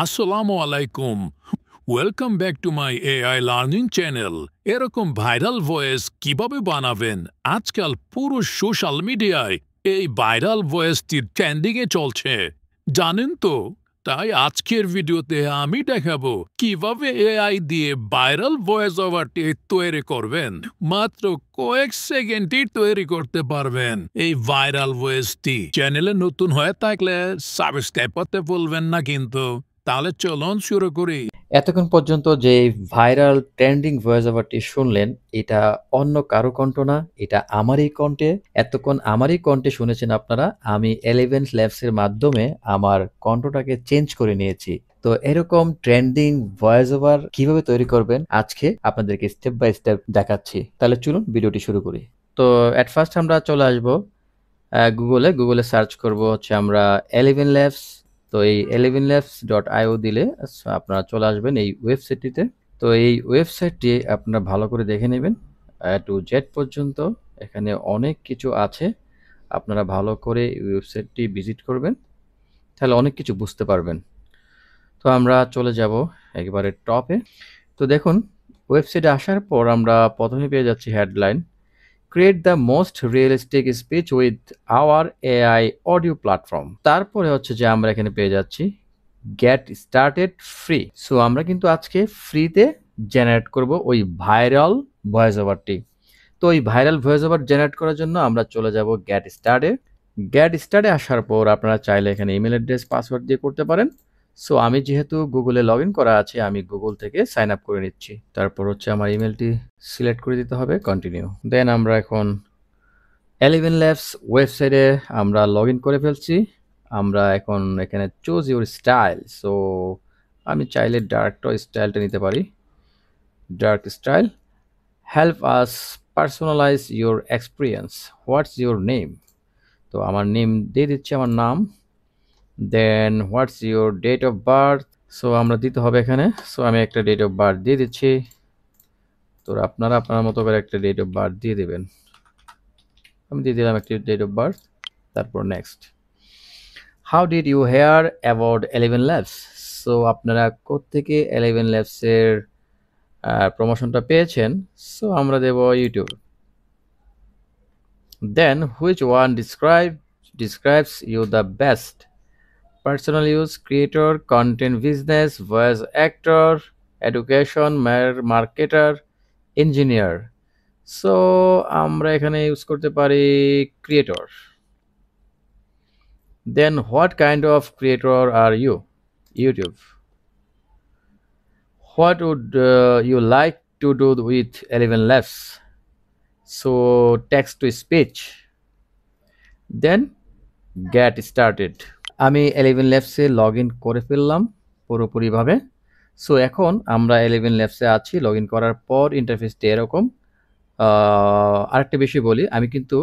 আসসালামু আলাইকুম। Welcome back to my AI learning channel. এরকম ভাইরাল ভয়েস কিভাবে বানাবেন? আজকাল পুরো সোশ্যাল মিডিয়ায় এই ভাইরাল ভয়েসটি ট্রেন্ডিংয়ে চলছে, জানেন তো? তাই আজকের ভিডিওতে আমি দেখাবো কিভাবে এআই দিয়ে ভাইরাল ভয়েস ওভারটি তৈরি করবেন। মাত্র কয়েক সেকেন্ডই তৈরি করতে পারবেন এই ভাইরাল ভয়েসটি। চ্যানেলে নতুন হয়ে থাকলে সাবস্ক্রাইব করতে ভুলবেন না কিন্তু। তাহলে চলুন শুরু করি। এতক্ষণ পর্যন্ত যে ভাইরাল ট্রেন্ডিং ভয়েস ওভারটি শুনলেন, এটা অন্য কারো কণ্ঠ না, এটা আমারই কণ্ঠে। এতক্ষণ আমারই কণ্ঠে শুনেছেন আপনারা। আমি 11 ল্যাবস এর মাধ্যমে আমার কণ্ঠটাকে চেঞ্জ করে নিয়েছি। তো এরকম ট্রেন্ডিং ভয়েস ওভার কিভাবে তৈরি করবেন আজকে আপনাদেরকে স্টেপ বাই স্টেপ দেখাচ্ছি। তাহলে চলুন ভিডিওটি শুরু করি। তো এট ফার্স্ট আমরা চলে আসবো গুগলে সার্চ করব হচ্ছে আমরা 11 ল্যাবস। তো এই 11labs.io দিলে আপনারা চলে আসবেন এই ওয়েবসাইটটিতে। তো এই ওয়েবসাইটটি আপনারা ভালো করে দেখে নেবেন টু জেড পর্যন্ত। এখানে অনেক কিছু আছে, আপনারা ভালো করে এই ওয়েবসাইটটি ভিজিট করবেন, তাহলে অনেক কিছু বুঝতে পারবেন। তো আমরা চলে যাব একেবারে টপে। তো দেখুন, ওয়েবসাইটে আসার পর আমরা প্রথমে পেয়ে যাচ্ছি headline, create the most realistic speech with our AI audio platform. তারপরে হচ্ছে যে আমরা এখানে পেয়ে যাচ্ছি গেট স্টার্টেড ফ্রি। সো আমরা কিন্তু আজকে ফ্রিতে জেনারেট করব ওই ভাইরাল ভয়েস ওভারটি। তো ওই ভাইরাল ভয়েস ওভার জেনারেট করার জন্য আমরা চলে যাব গেট স্টার্টে আসার পর আপনারা চাইলে এখানে ইমেল অ্যাড্রেস পাসওয়ার্ড দিয়ে করতে পারেন। সো আমি যেহেতু গুগলে লগ ইন করা আছে, আমি গুগল থেকে সাইন আপ করে নিচ্ছি। তারপর হচ্ছে আমার ইমেলটি সিলেক্ট করে দিতে হবে, কন্টিনিউ। দেন আমরা এখন 11 ল্যাবস ওয়েবসাইটে আমরা লগ ইন করে ফেলছি। আমরা এখন এখানে চুজ ইউর স্টাইল। সো আমি চাইলে ডার্ক স্টাইলটা নিতে পারি। Dark style, help us personalise your experience, what's your name. তো আমার নেম দিয়ে দিচ্ছি, আমার নাম। Then what's your date of birth. So আমরা দিতে হবে এখানে। সো আমি একটা ডেট অফ বার্থ দিয়ে দিচ্ছি। তো আপনারা আপনার মতো করে একটা ডেট অফ বার্থ দিয়ে দেবেন। আমি দিয়ে দিলাম একটি ডেট অফ বার্থ। তারপর next, how did you hear about 11 Labs. So আপনারা কোত্থেকে 11 ল্যাবসের প্রমোশনটা পেয়েছেন। সো আমরা দেব YouTube. Then which one describes you the best, personal use, creator, content, business, voice actor, education, marketer, engineer. So আমরা এখানে ইউজ করতে পারি creator. Then what kind of creator are you, YouTube. What would you like to do with 11 labs? So text to speech. Then get started. আমি 11 ল্যাবসে log in করে ফেললাম পুরোপুরিভাবে। So এখন আমরা 11 ল্যাবসে আছি। লগ ইন করার পর ইন্টারফেসটি এরকম। আরেকটা বিষয় বলি, আমি কিন্তু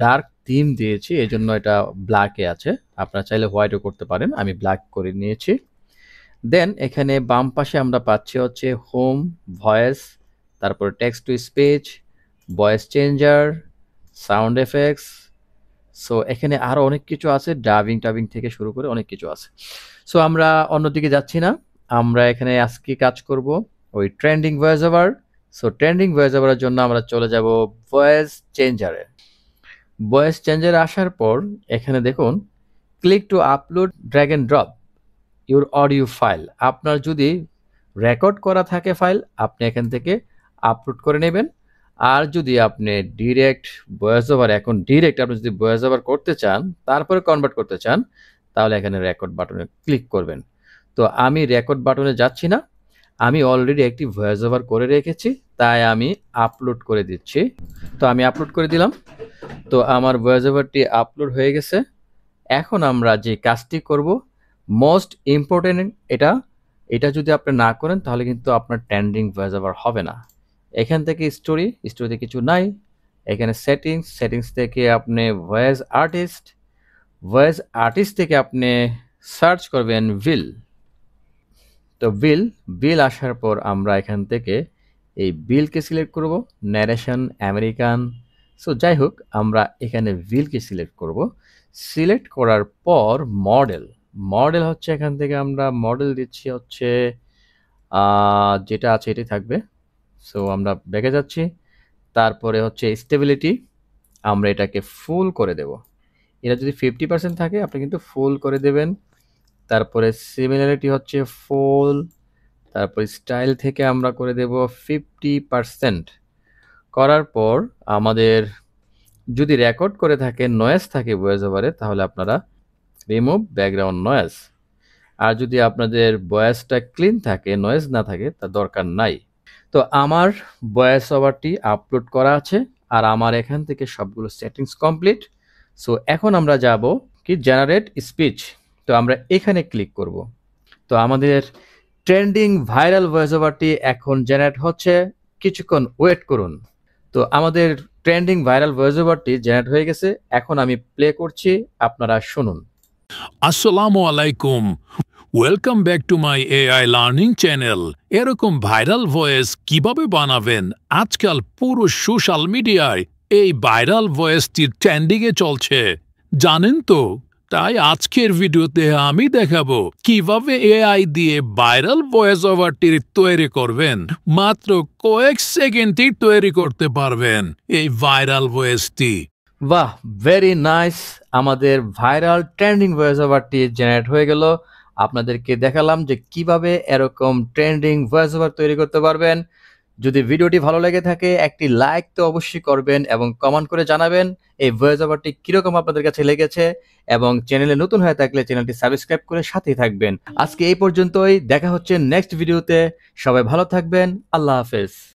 ডার্ক থিম দিয়েছি, এই জন্য এটা ব্ল্যাকে আছে। আপনারা চাইলে হোয়াইটও করতে পারেন, আমি ব্ল্যাক করে নিয়েছি। দেন এখানে বাম পাশে আমরা পাচ্ছি হচ্ছে হোম, ভয়েস, তারপর text to speech, voice changer, sound effects. So এখানে আরও অনেক কিছু আছে, ডাবিং টাবিং থেকে শুরু করে অনেক কিছু আছে। সো আমরা অন্যদিকে যাচ্ছি না, আমরা এখানে আজকে কাজ করব ওই trending voice over. So trending voice ওভারের জন্য আমরা চলে যাব ভয়েস চেঞ্জারে। ভয়েস চেঞ্জারে আসার পর এখানে দেখুন, click to upload, drag and drop your audio file. আপনার যদি রেকর্ড করা থাকে ফাইল, আপনি এখান থেকে আপলোড করে নেবেন। আর যদি আপনি ডিরেক্ট ভয়েস ওভার, এখন ডিরেক্ট আপনি যদি ভয়েস ওভার করতে চান, তারপরে কনভার্ট করতে চান, তাহলে এখানে রেকর্ড বাটনে ক্লিক করবেন। তো আমি রেকর্ড বাটনে যাচ্ছি না, আমি অলরেডি একটি ভয়েস ওভার করে রেখেছি, তাই আমি আপলোড করে দিচ্ছি। তো আমি আপলোড করে দিলাম। তো আমার ভয়েস ওভারটি আপলোড হয়ে গেছে। এখন আমরা যে কাজটি করব, মোস্ট ইম্পর্টেন্ট এটা, এটা যদি আপনি না করেন তাহলে কিন্তু আপনার ট্রেন্ডিং ভয়েস ওভার হবে না। এখান থেকে স্টোরিতে কিছু নাই। এখানে সেটিংস থেকে আপনি ভয়েস আর্টিস্ট থেকে আপনি সার্চ করবেন বিল। তো বিল আসার পর আমরা এখান থেকে এই বিলকে সিলেক্ট করব, ন্যারেশন আমেরিকান। সো যাই হোক, আমরা এখানে বিলকে সিলেক্ট করব। সিলেক্ট করার পর মডেল, মডেল হচ্ছে এখান থেকে আমরা মডেল দিচ্ছি হচ্ছে যেটা আছে এটাই থাকবে। সো আমরা ব্যাকে যাচ্ছি, তারপরে হচ্ছে স্টেবিলিটি আমরা এটাকে ফুল করে দেব। এটা যদি 50% থাকে আপনি কিন্তু ফুল করে দেবেন। তারপরে সিমিলারিটি হচ্ছে ফুল, তারপর স্টাইল থেকে আমরা করে দেব 50%। করার পর আমাদের যদি রেকর্ড করে থাকে নয়েজ থাকে ভয়েস ওভারে, তাহলে আপনারা রিমুভ ব্যাকগ্রাউন্ড নয়েজ। আর যদি আপনাদের ভয়েসটা ক্লিন থাকে, নয়েজ না থাকে, তার দরকার নাই। তো আমার ভয়েস ওভারটি আপলোড করা আছে আর আমার এখান থেকে সবগুলো সেটিংস কমপ্লিট। সো এখন আমরা যাব কি জেনারেট স্পিচ। তো আমরা এখানে ক্লিক করব। তো আমাদের ট্রেন্ডিং ভাইরাল ভয়েস ওভারটি এখন জেনারেট হচ্ছে, কিছুক্ষণ ওয়েট করুন। তো আমাদের ট্রেন্ডিং ভাইরাল ভয়েস ওভারটি জেনারেট হয়ে গেছে, এখন আমি প্লে করছি, আপনারা শুনুন। আসসালামু আলাইকুম, welcome back to my AI learning channel. এরকম ভাইরাল ভয়েস কিভাবে বানাবেন? আজকাল পুরো সোশ্যাল মিডিয়ায় এই ভাইরাল ভয়েসটি ট্রেন্ডিংয়ে চলছে, জানেন তো? তাই আজকের ভিডিওতে আমি দেখাবো কিভাবে এআই দিয়ে ভাইরাল ভয়েস ওভারটি তৈরি করবেন। মাত্র কয়েক সেকেন্ডেই তৈরি করতে পারবেন এই ভাইরাল ভয়েসটি। বাহ, ভেরি নাইস। আমাদের ভাইরাল ট্রেন্ডিং ভয়েস ওভারটি জেনারেট হয়ে গেল। আপনাদেরকে দেখালাম যে কিভাবে এরকম ট্রেন্ডিং ভয়েস ওভার তৈরি করতে পারবেন। যদি ভিডিওটি ভালো লেগে থাকে একটি লাইক তো অবশ্যই করবেন এবং কমেন্ট করে জানাবেন এই ভয়েস ওভারটি কিরকম আপনাদের কাছে লেগেছে, এবং চ্যানেলে নতুন হয়ে থাকলে চ্যানেলটি সাবস্ক্রাইব করে সাথেই থাকবেন। আজকে এই পর্যন্তই, দেখা হচ্ছে নেক্সট ভিডিওতে। সবাই ভালো থাকবেন, আল্লাহ হাফেজ।